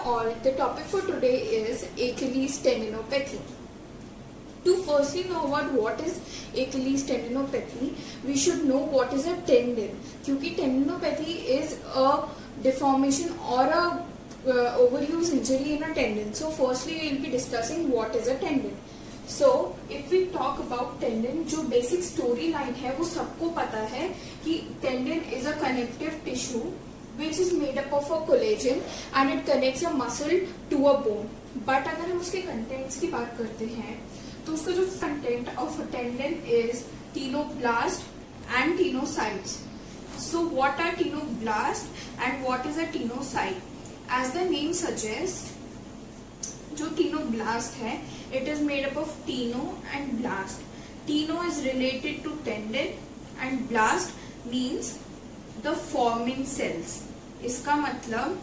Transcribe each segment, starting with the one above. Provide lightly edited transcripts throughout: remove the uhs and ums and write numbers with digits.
all. The topic for today is Achilles tendinopathy. To firstly know about what is Achilles tendinopathy, we should know what is a tendon. क्योंकि tendinopathy is a deformation or a overuse injury in a tendon. So firstly we will be discussing what is a tendon. So if we talk about tendon, जो basic storyline है वो सबको पता है कि tendon is a connective tissue which is made up of a collagen and it connects a muscle to a bone. But अगर हम उसके contents की बात करते हैं तो उसका जो content of a tendon is tenoblast and tenocytes. So what are tenoblast and what is a tenocyte? As the name suggests, जो tenoblast है, it is made up of teno and blast. Teno is related to tendon and blast means the forming cells. इसका मतलब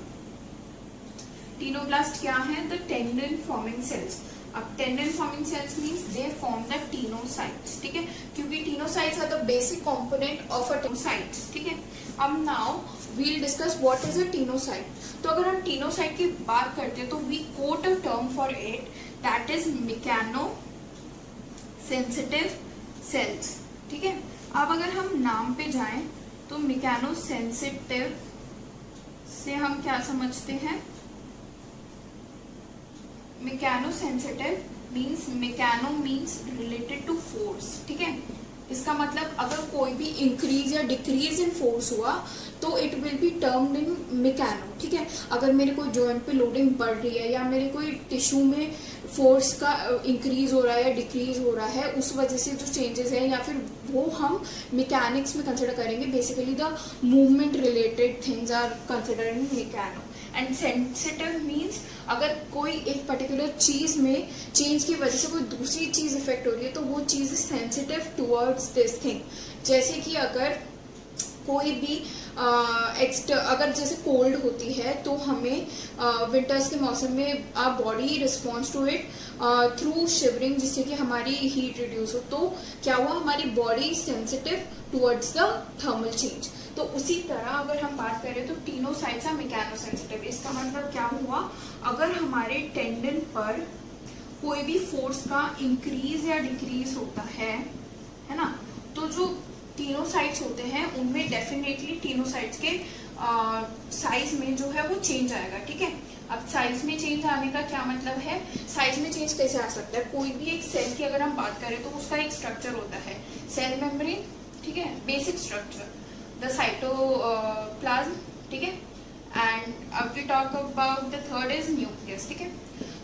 tenoblast क्या है? The tendon forming cells. अब tendon forming cells means they form the tenocytes. ठीक है? क्योंकि tenocytes are the basic component of a tenocytes. ठीक है? अब now we'll discuss what is a tenocyte. तो अगर हम tenocyte की बात करते हैं तो we quote a term for it that is mechano sensitive cells. ठीक है? अब अगर हम नाम पे जाएं तो mechano sensitive से हम क्या समझते हैं? Mechano sensitive means related to force. ठीक है? इसका मतलब अगर कोई भी इंक्रीज या डिक्रीज इन फोर्स हुआ तो it will be termed in mechano. ठीक है? अगर मेरे कोई जॉइंट पे लोडिंग बढ़ रही है या मेरे कोई टिश्यू में फोर्स का इंक्रीज हो रहा है या डिक्रीज हो रहा है, उस वजह से जो चेंजेस है या फिर वो हम मैकेनिक्स में कंसिडर करेंगे. Basically the movement related things are considered in mechano. And sensitive means अगर कोई एक पर्टिकुलर चीज में चेंज की वजह से कोई दूसरी चीज इफेक्ट हो रही है तो वो चीज सेंसिटिव टुवर्ड्स दिस थिंग. जैसे कि अगर कोई भी अगर जैसे कोल्ड होती है तो हमें विंटर्स के मौसम में our body response to it through shivering, जिससे कि हमारी हीट रिड्यूस हो. तो क्या हुआ? हमारी body sensitive towards the thermal change. तो उसी तरह अगर हम बात करें तो टीनोसाइट्स आर मेकेनो सेंसिटिव. इसका मतलब क्या हुआ? अगर हमारे टेंडन पर कोई भी फोर्स का इंक्रीज या डिक्रीज होता है ना, तो जो टीनोसाइट्स होते हैं उनमें डेफिनेटली टीनोसाइट्स के साइज में जो है वो चेंज आएगा. ठीक है? अब साइज में चेंज आने का क्या मतलब है? साइज में चेंज कैसे आ सकता है? कोई भी एक सेल की अगर हम बात करें तो उसका एक स्ट्रक्चर होता है, सेल मेम्ब्रेन. ठीक है? Basic structure, the cytoplasm. ठीक है? एंड अब we talk about the third is nucleus. ठीक है?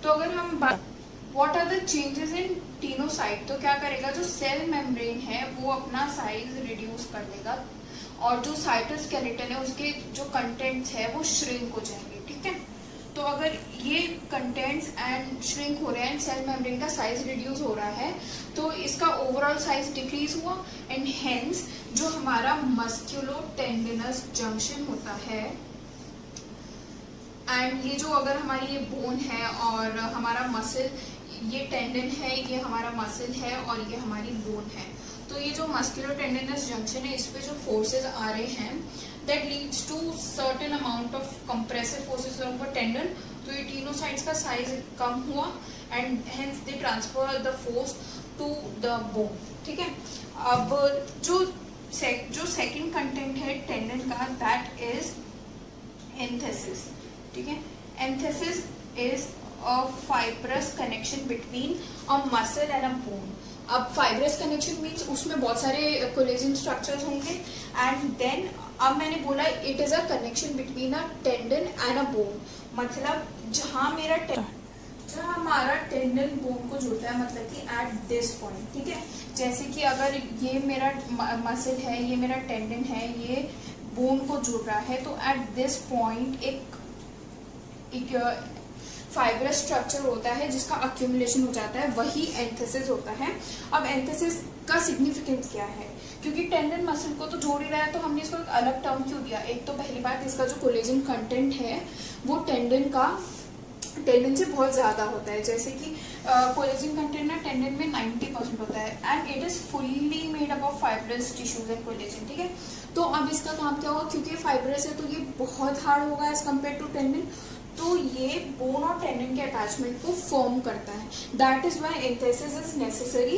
तो अगर हम बात what are the changes in tenocyte, तो क्या करेगा? जो सेल मेम्ब्रेन है वो अपना साइज रिड्यूस कर देगा और जो साइटोस्केलेटन है उसके जो कंटेंट्स है वो श्रिंक हो जाएंगे. ठीक है? तो अगर ये कंटेंट्स एंड श्रिंक हो रहे हैं, सेल मेम्ब्रेन का साइज रिड्यूस हो रहा है, तो इसका ओवरऑल साइज डिक्रीज हुआ एंड हेंस जो हमारा मस्क्यूलो टेंडिनस जंक्शन होता है, एंड ये जो अगर हमारी ये बोन है और हमारा मसल, ये टेंडन है, ये हमारा मसल है और ये हमारी बोन है, तो ये जो मस्कुलर टेंडिनस जंक्शन है इस पे जो फोर्सेस आ रहे हैं that leads to certain amount of compressive forces of a tendon. तो ये टीनोसाइट्स का साइज कम हुआ and hence they transfer the force to the bone. ठीक है? अब जो सेकंड कंटेंट है टेंडन का दैट इज एंथेसिस. ठीक है? Enthesis is a fibrous connection between a muscle and a bone. अब fibrous connection means उसमें बहुत सारे collagen structures होंगे and then अब मैंने बोला it is a connection between a tendon and a bone. मतलब जहाँ हमारा टेंडन बोन को जोड़ता है, मतलब कि at this point. ठीक है? जैसे कि अगर ये मेरा मसल है, ये मेरा टेंडन है, ये बोन को जोड़ रहा है, तो at this point एक फाइब्रस स्ट्रक्चर होता है जिसका अक्यूमुलेशन हो जाता है, वही एंथेसिस होता है. अब एंथेसिस का सिग्निफिकेंस क्या है? क्योंकि टेंडन मसल को तो जोड़ ही रहा है तो हमने इसको एक अलग टर्म क्यों दिया? एक तो पहली बात, इसका जो कोलेजन कंटेंट है वो टेंडन से बहुत ज्यादा होता है. जैसे कि कोलेजन कंटेंट ना टेंडन में 90% होता है and it is fully made up of fibrous tissues and collagen. ठीक है? तो अब इसका काम क्या होगा? क्योंकि फाइब्रस है तो ये बहुत हार्ड होगा एज कम्पेयर टू टेंडन, तो ये बोन और टेंडन के अटैचमेंट को फॉर्म करता है. That is why enthesis is necessary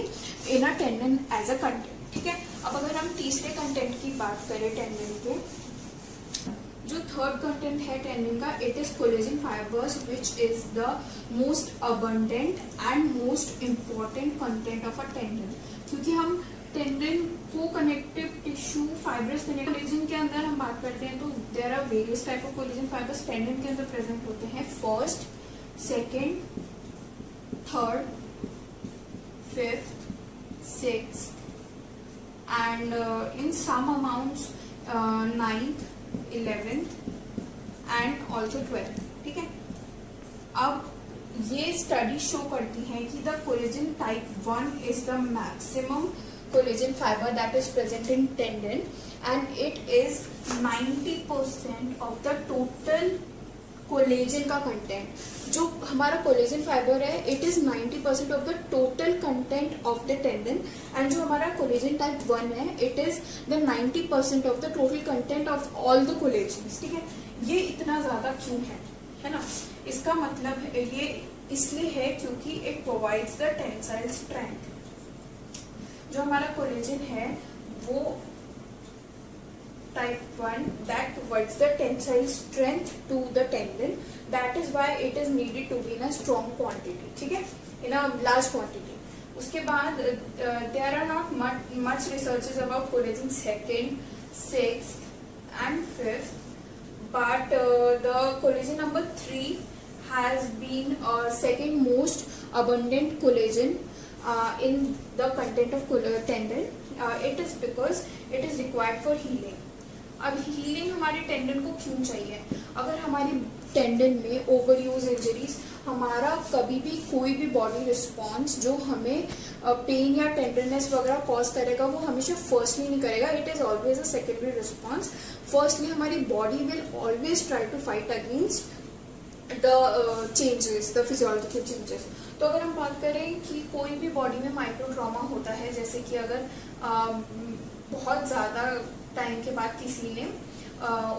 in a tendon as a content. ठीक है. अब अगर हम तीसरे कंटेंट की बात करें टेंडन के, जो थर्ड कंटेंट है टेंडन का, it is collagen fibres which is the most abundant and most important content of a tendon. क्योंकि हम टेंडन को connective tissue fibrous connective collagen के अंदर हम बात करते हैं तो there are various type of collagen fibres tendon के अंदर प्रेजेंट होते हैं. First, second, third, fifth, sixth and in some amounts 9th, 11th and also 12th. ठीक है. अब ये स्टडी शो करती है कि the collagen type 1 is the maximum collagen fibre that is present in tendon and it is 90% of the total collagen का content. जो हमारा कोलेजन फाइबर है it is 90% of the total content of the tendon and जो हमारा collagen type 1 है it is the 90% of the total content of all the collagen. ठीक है. ये इतना ज्यादा क्यों है ना? इसका मतलब ये इसलिए है क्योंकि it provides the tensile strength. जो हमारा कोलेजन है वो type 1 that provides the tensile strength to the tendon. That is why it is needed to be in a strong quantity. ठीक है. In a large quantity. उसके बाद there are not much researches about collagen 2nd, 6th and 5th, but the collagen number 3 has been second most abundant collagen in the content of tendon. It is because it is required for healing. अब healing हमारे tendon को क्यों चाहिए? अगर हमारी tendon में over use injuries, हमारा कभी भी कोई भी बॉडी रिस्पॉन्स जो हमें पेन या टेंडरनेस वगैरह कॉज करेगा वो हमेशा फर्स्टली नहीं करेगा. It is always a secondary response. Firstly हमारी body will always try to fight against the changes, the physiological changes. तो अगर हम बात करें कि कोई भी बॉडी में माइक्रो ट्रॉमा होता है, जैसे कि अगर बहुत ज़्यादा टाइम के बाद किसी ने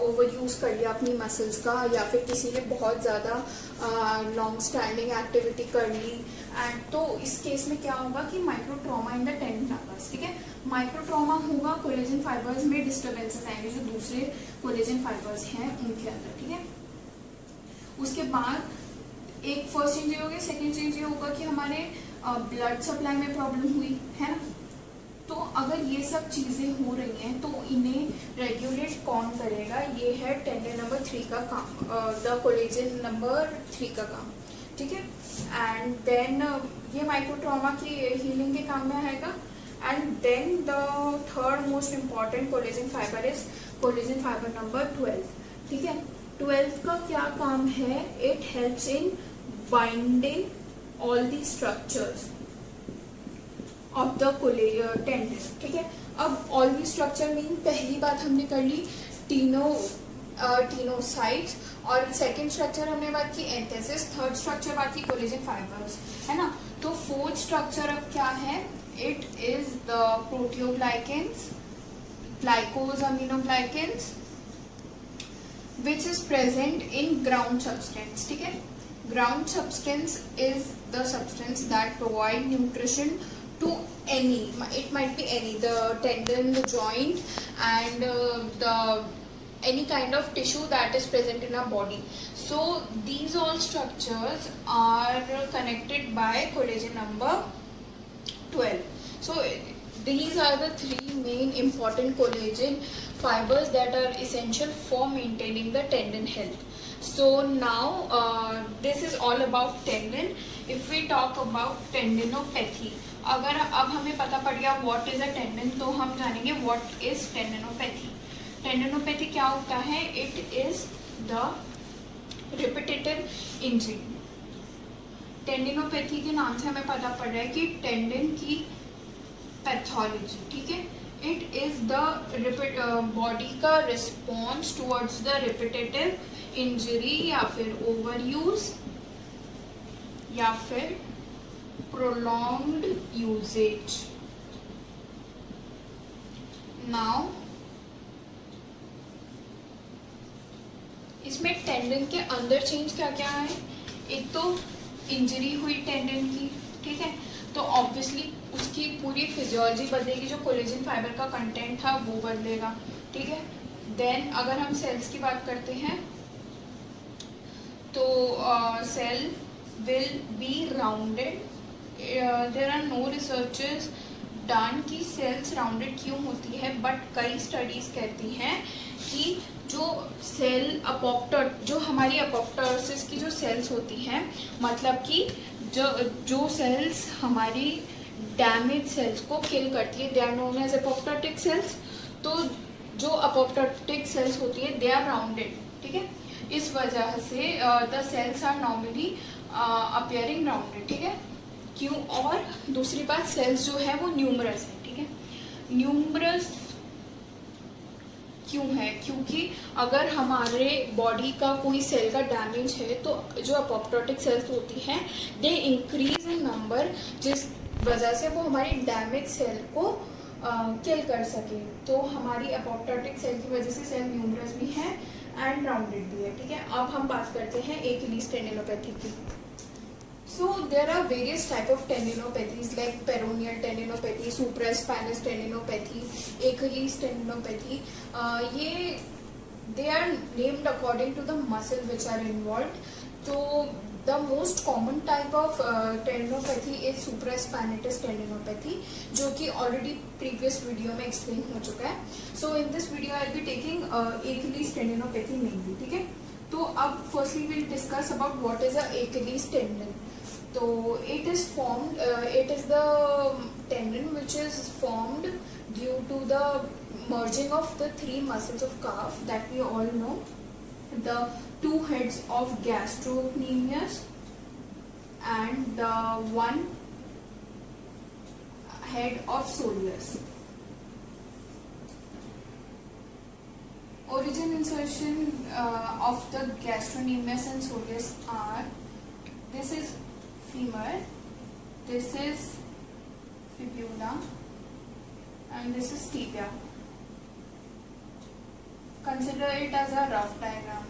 ओवर यूज कर लिया अपनी मसल्स का, या फिर किसी ने बहुत ज़्यादा लॉन्ग स्टैंडिंग एक्टिविटी कर ली, एंड तो इस केस में क्या होगा कि micro trauma in the tendon fibres. ठीक है. माइक्रो ट्रॉमा होगा, कोलेजन फाइबर्स में डिस्टर्बेंसेस आएंगे जो दूसरे कोलेजन फाइबर्स हैं उनके अंदर. ठीक है. उसके बाद एक फर्स्ट चेंज ये हो गया. सेकेंड चेंज ये होगा कि हमारे ब्लड सप्लाई में प्रॉब्लम हुई है ना. तो अगर ये सब चीजें हो रही हैं तो इन्हें रेगुलेट कौन करेगा? ये है टेंडन नंबर 3 का काम, द कोलेजन नंबर 3 का काम. ठीक है. एंड देन ये माइक्रो ट्रॉमा की हीलिंग के काम में आएगा. And then the third most important collagen fibre is collagen fibre number 12. ठीक है. 12th का क्या काम है? It helps in binding all the structures of the tendon. ठीक है. अब ऑल दी स्ट्रक्चर मीन पहली बात हमने कर ली टीनोसाइट्स, और सेकंड स्ट्रक्चर हमने बात की एंथेसिस, थर्ड स्ट्रक्चर बात की कोलेजन फाइबर्स, है ना. तो फोर्थ स्ट्रक्चर अब क्या है? It is the proteoglycans, glycosaminoglycans which is present in ground substance. ठीक है. Ground substance is the substance that provide nutrition to any, it might be any, the tendon, the joint and the any kind of tissue that is present in our body. So these all structures are connected by collagen number 12. So these are the 3 main important collagen fibers that are essential for maintaining the tendon health. So now this is all about tendon. If we talk about tendinopathy, अगर अब हमें पता पड़ गया what is a tendon, तो हम जानेंगे what is tendinopathy. Tendinopathy क्या होता है? It is the repetitive injury. Tendinopathy के नाम से हमें पता पड़ रहा है कि टेंडन की पैथोलॉजी. ठीक है. इट इज द बॉडी का response towards the repetitive injury या फिर ओवर यूज या फिर प्रोलॉन्ग्ड यूजेज. नाउ इसमें टेंडन के अंदर चेंज क्या क्या है, एक तो इंजरी हुई टेंडन की, ठीक है, तो ऑब्वियसली उसकी पूरी फिजियोलॉजी बदलेगी, जो कोलेजन फाइबर का कंटेंट था वो बदलेगा, ठीक है। देन अगर हम सेल्स की बात करते हैं तो cell will be rounded, there are no researches done कि सेल्स राउंडेड क्यों होती है, बट कई स्टडीज कहती हैं कि जो सेल अपोप्टोट, जो हमारी अपोप्टोसिस की जो सेल्स होती हैं, मतलब कि जो सेल्स हमारी डैमेज सेल्स को किल करती है, they are known as apoptotic cells. तो जो अपोप्टोटिक सेल्स होती है दे आर राउंडेड, ठीक है, इस वजह से the cells are normally appearing rounded, ठीक है। क्यों? और दूसरी बात, सेल्स जो है वो न्यूमरस है, ठीक है। न्यूमरस क्यों है? क्योंकि अगर हमारे बॉडी का कोई सेल का डैमेज है तो जो अपोप्टोटिक सेल्स होती हैं दे इंक्रीज इन नंबर, जिस वजह से वो हमारी डैमेज सेल को किल कर सके। तो हमारी अपोप्टोटिक सेल की वजह से सेल न्यूमरस भी है एंड राउंडेड भी है, ठीक है। अब हम बात करते हैं एकिलीज टेंडिनोपैथी की। So there are various type of tendinopathies like peroneal tendinopathy, supraspinous tendinopathy, Achilles tendinopathy. ये they are named according to the muscle which are involved. So the most common type of tendinopathy is supraspinatus tendinopathy, जो कि already previous video में explain हो चुका है. So in this video I will be taking Achilles tendinopathy mainly, ठीक है. तो अब firstly we'll discuss about what is a Achilles tendon. तो it is formed, it is the tendon which is formed due to the merging of the three muscles of calf that we all know, the two heads of gastrocnemius and the one head of soleus. Origin insertion of the gastrocnemius and soleus are, this is femur, this is fibula and this is tibia. Consider it as a rough diagram.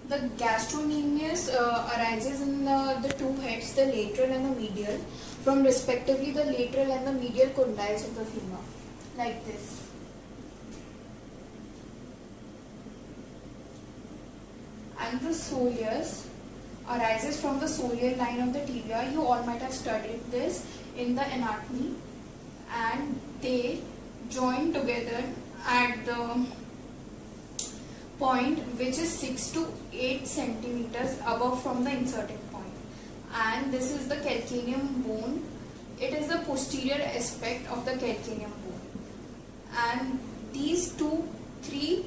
The gastrocnemius arises in the two heads, the lateral and the medial, from respectively the lateral and the medial condyles of the femur, like this. And the soleus arises from the soleal line of the tibia. You all might have studied this in the anatomy, and they join together at the point which is 6 to 8 centimeters above from the inserting point, and this is the calcaneum bone. It is the posterior aspect of the calcaneum bone, and these three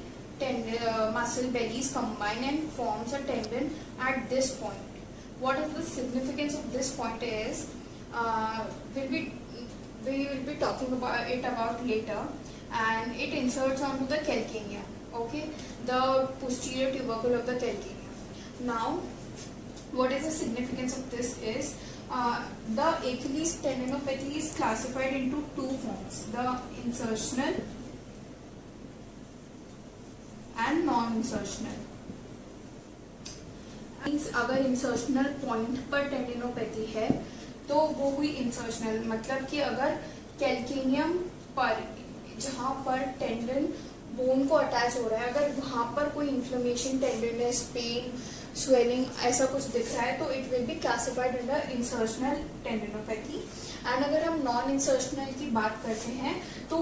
muscle bellies combine and forms a tendon at this point. What is the significance of this point is we will be talking about it later, and it inserts onto the calcaneum, okay, the posterior tubercle of the calcaneum. Now what is the significance of this is the Achilles tendinopathy is classified into two forms, the insertional and non-insertional. Means अगर insertional point पर tendinopathy है तो वो हुई insertional, मतलब कि अगर calcaneum पर जहाँ पर टेंडन बोन को अटैच हो रहा है, अगर वहाँ पर कोई इन्फ्लेमेशन, टेंडरनेस, पेन, स्वेलिंग ऐसा कुछ दिख रहा है तो it will be classified under insertional tendinopathy. And अगर हम नॉन इंसर्शनल की बात करते हैं तो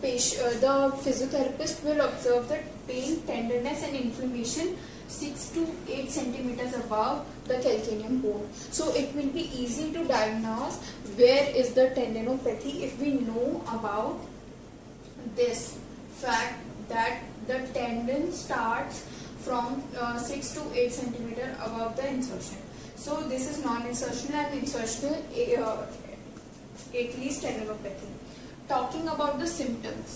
the physiotherapist will observe the pain, tenderness and inflammation 6 to 8 centimeters above the calcaneum bone. So it will be easy to diagnose where is the tendinopathy if we know about this fact that the tendon starts from 6 to 8 centimeter above the insertion. So this is non-insertional and insertional Achilles tendinopathy. Talking about the symptoms.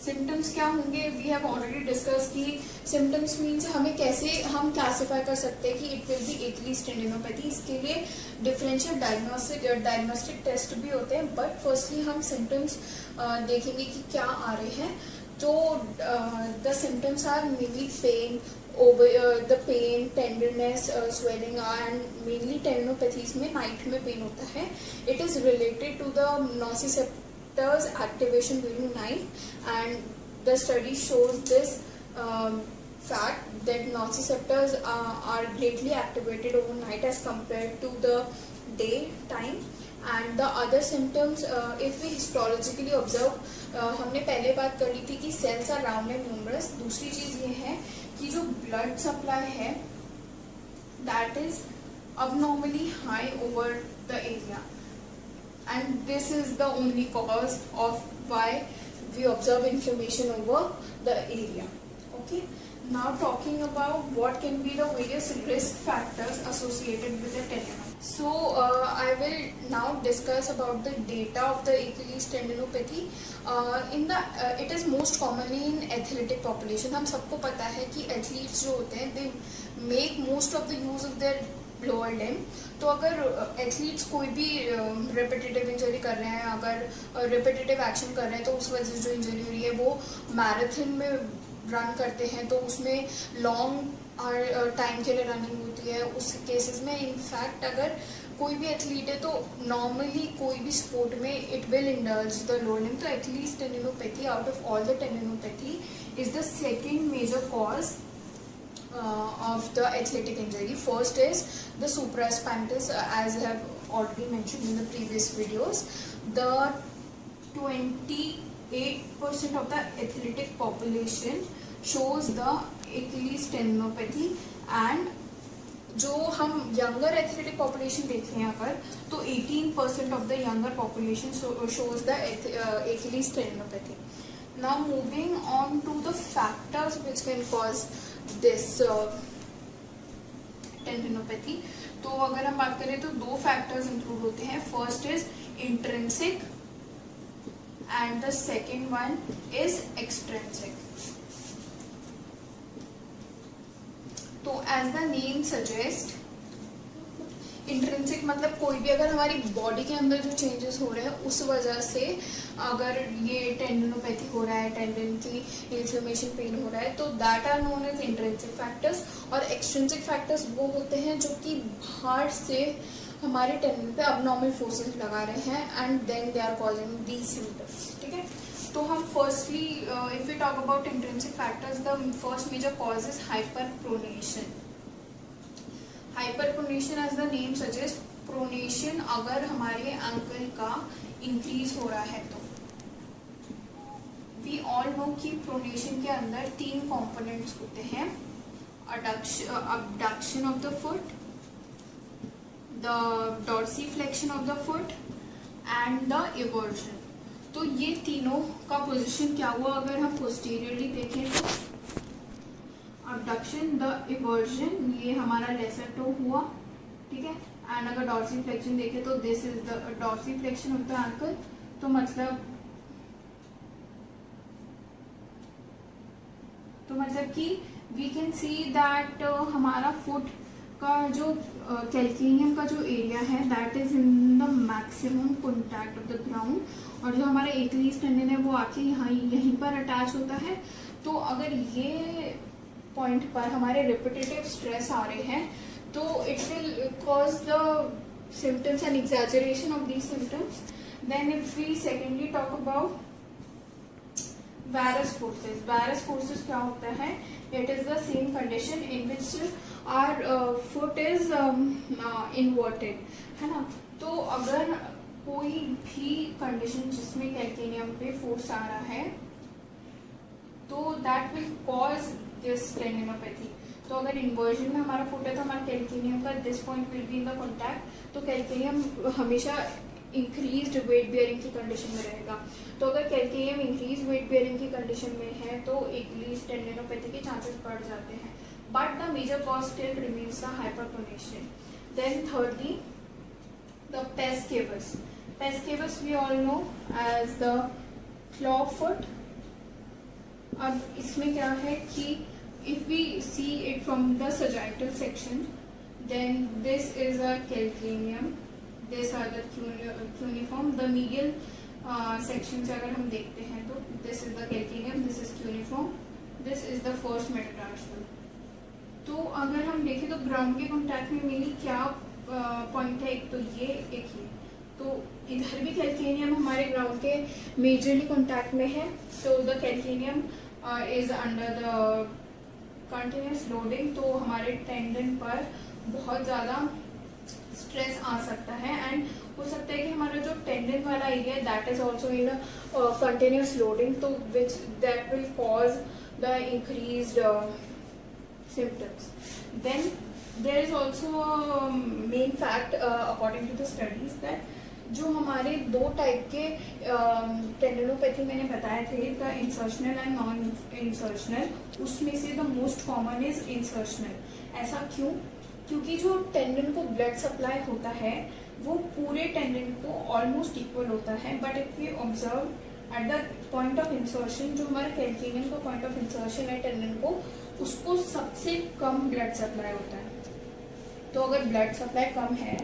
Symptoms क्या होंगे, we have already discuss की symptoms means हमें कैसे हम classify कर सकते हैं कि it will be Achilles tendinopathy. इसके लिए डिफरेंशियल डायग्नोस्टिक टेस्ट भी होते हैं, बट फर्स्टली हम सिम्टम्स देखेंगे कि क्या आ रहे हैं। तो the symptoms are mainly pain, the pain, tenderness, swelling and mainly tendinopathies में नाइट में पेन होता है। It is related to the nociceptors activation during night, and the study shows this fact that nociceptors are greatly activated overnight as compared to the daytime. And the other symptoms, if we histologically observe, हमने पहले बात कर ली थी कि cells are round and numerous। दूसरी चीज ये है कि जो blood supply है that is abnormally high over the area, and this is the only cause of why we observe inflammation over the area. Okay, now talking about what can be the various risk factors associated with the tendinopathy. So I will now discuss about the data of the Achilles tendinopathy. It is most commonly in athletic population. हम सबको पता है कि athletes जो होते हैं they make most of the use of their lower limb. तो अगर एथलीट्स कोई भी रिपीटेटिव इंजरी कर रहे हैं, अगर रिपीटेटिव एक्शन कर रहे हैं, तो उस वजह से जो इंजरी हो रही है वो मैराथन में रन करते हैं तो उसमें लॉन्ग टाइम के लिए रनिंग होती है। उस केसेस में इनफैक्ट अगर कोई भी एथलीट है तो नॉर्मली कोई भी स्पोर्ट में it will indulge the lower limb. तो athlete tendinopathy out of all the tendinopathy is the second major cause of the athletic injury. First is the supraspinatus, as I have already mentioned in the previous videos. The 28% of the athletic population shows the Achilles tendinopathy, and जो हम younger athletic population देखें अगर तो 18% of the younger population shows the Achilles tendinopathy. Now moving on to the factors which can cause this tendinopathy. तो अगर हम बात करें तो दो फैक्टर्स इंक्लूड होते हैं। First is intrinsic and the second one is extrinsic. तो as the name suggest, intrinsic मतलब कोई भी अगर हमारी बॉडी के अंदर जो चेंजेस हो रहे हैं उस वजह से अगर ये टेंडिनोपैथी हो रहा है, टेंडन की इन्फ्लेमेशन, पेन हो रहा है, तो that are known as intrinsic factors. और एक्सट्रिंसिक फैक्टर्स वो होते हैं जो कि बाहर से हमारे टेंडन पे अबनॉर्मल फोर्सेस लगा रहे हैं and then they are causing these symptoms. ठीक है, तो हम firstly if we talk about intrinsic factors, the first major cause is hyperpronation. Hyperpronation as the name suggest, pronation अगर हमारे एंकल का इंक्रीज हो रहा है तो वी ऑल नो कि प्रोनेशन के अंदर तीन कंपोनेंट्स होते हैं, abduction of the foot, the dorsiflexion of the foot and the eversion। तो ये तीनों का पोजीशन क्या हुआ अगर हम पोस्टीरियरली देखें तो abduction, the eversion, ये हमारा लेसर टो हुआ, ठीक है। एंड अगर dorsiflexion देखें तो this is the dorsiflexion of the ankle। तो मतलब कि वी कैन सी दैट हमारा फुट का जो कैल्केनियम का जो एरिया है that is in the maximum contact of the ground, और जो हमारा एचलीज टेंडन है वो आके यहीं पर अटैच होता है। तो अगर ये पॉइंट पर हमारे रिपीटेटिव स्ट्रेस आ रहे हैं तो it will cause the symptoms and exaggeration of these symptoms. Then if we secondly talk about varus forces, varus forces क्या होता है? It is the same condition in which our foot is inverted, है ना। तो अगर कोई भी condition जिसमें कैल्केनियम पे फोर्स आ रहा है तो that will cause this tendinopathy. तो अगर इन्वर्जन में हमारा फुट है तो हमारा कैल्केनियम का this point will be in the contact, तो कैल्केनियम हमेशा इंक्रीज्ड वेट बियरिंग की कंडीशन में रहेगा। तो अगर कैल्केनियम इंक्रीज वेट बियरिंग की कंडीशन में है तो एचलीज टेंडिनोपैथी के चांसेस बढ़ जाते हैं, but the major cause still remains the hyperpronation. Then thirdly the pes cavus. Pes cavus we all know as the claw foot, अब इसमें क्या है कि if we see it from the sagittal section, then this is a calcaneum, this are the cuneiform. The medial section से अगर हम देखते हैं तो this is the calcaneum, this is cuneiform, this is the first metatarsal. तो अगर हम देखें तो ग्राउंड के कॉन्टैक्ट में मेनली क्या पॉइंट है, एक तो ये, एक ये। तो इधर भी कैल्केनियम हमारे ग्राउंड के मेजरली कॉन्टैक्ट में है। तो the calcaneum is under the continuous loading, तो हमारे टेंडन पर बहुत ज़्यादा स्ट्रेस आ सकता है एंड हो सकता है कि हमारा जो टेंडन वाला एरिया है that is also in continuous loading, तो which that will cause the increased symptoms. Then there is also a main fact according to the studies that जो हमारे दो टाइप के टेंडनोपैथी मैंने बताए थे, the insertional and non insertional, उसमें से the most common is insertional. ऐसा क्यों? क्योंकि जो टेंडन को ब्लड सप्लाई होता है वो पूरे टेंडन को ऑलमोस्ट इक्वल होता है, but if we observe at the point of insertion, जो हमारा कैल्केनियम का पॉइंट ऑफ इंसर्शन है टेंडन को, उसको सबसे कम ब्लड सप्लाई होता है। तो अगर ब्लड सप्लाई कम है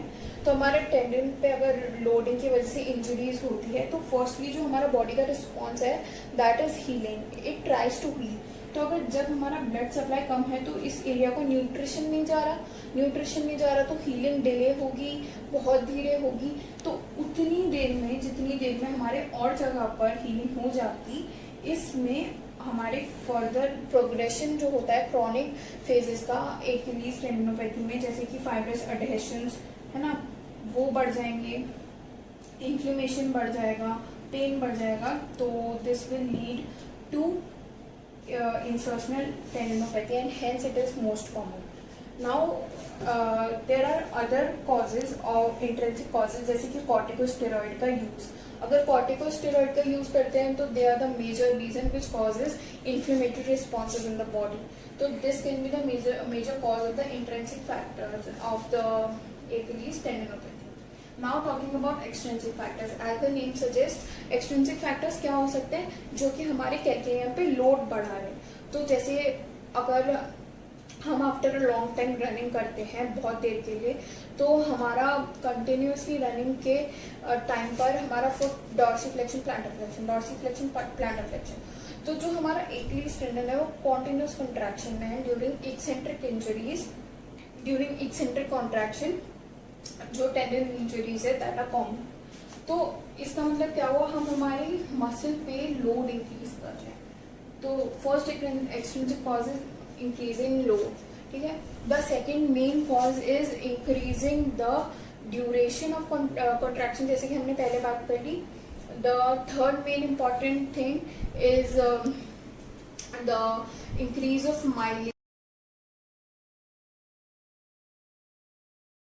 तो हमारे टेंडन पे अगर लोडिंग की वजह से इंजरीज होती है, तो फर्स्टली जो हमारा बॉडी का रिस्पॉन्स है that is healing, it tries to heal. तो अगर जब हमारा ब्लड सप्लाई कम है तो इस एरिया को न्यूट्रिशन नहीं जा रहा, तो हीलिंग डिले होगी, बहुत धीरे होगी। तो उतनी देर में, जितनी देर में हमारे और जगह पर हीलिंग हो जाती, इसमें हमारे फर्दर प्रोग्रेशन जो होता है क्रॉनिक फेजेस का एक्यूलीज टेंडनोपैथी में, जैसे कि फाइब्रस एडहेशंस है ना, वो बढ़ जाएंगे, इन्फ्लेमेशन बढ़ जाएगा, पेन बढ़ जाएगा। तो this will lead to insertional tendinopathy and hence it is most common. Now there are other causes of intrinsic causes, जैसे कि corticosteroid का use। अगर corticosteroid का use करते हैं तो they are the major reason which causes inflammatory responses in the body. तो this can be the major cause of the intrinsic factors of the Achilles tendinopathy. Now talking about extrinsic factors, as the name suggests, extrinsic factors क्या हो सकते हैं जो कि हमारे calcaneum पे load बढ़ा रहे हैं। तो जैसे अगर हम after a long time running करते हैं बहुत देर के लिए, तो हमारा कंटिन्यूसली रनिंग के टाइम पर हमारा foot dorsiflexion plantar flexion, dorsiflexion plantar flexion, तो जो हमारा एक्लीज टेंडन है वो कॉन्टिन्यूस कंट्रैक्शन में है during eccentric injuries, during eccentric contraction जो टेंडन इंजरीज है दैट आर कॉमन। तो इसका मतलब क्या हुआ, हम हमारी मसल पे लोड इंक्रीज कर रहे हैं। तो first extrinsic cause is increasing load, ठीक है। The second main cause is increasing the duration of contraction, जैसे कि हमने पहले बात कर ली। The third main important thing is the increase of mileage.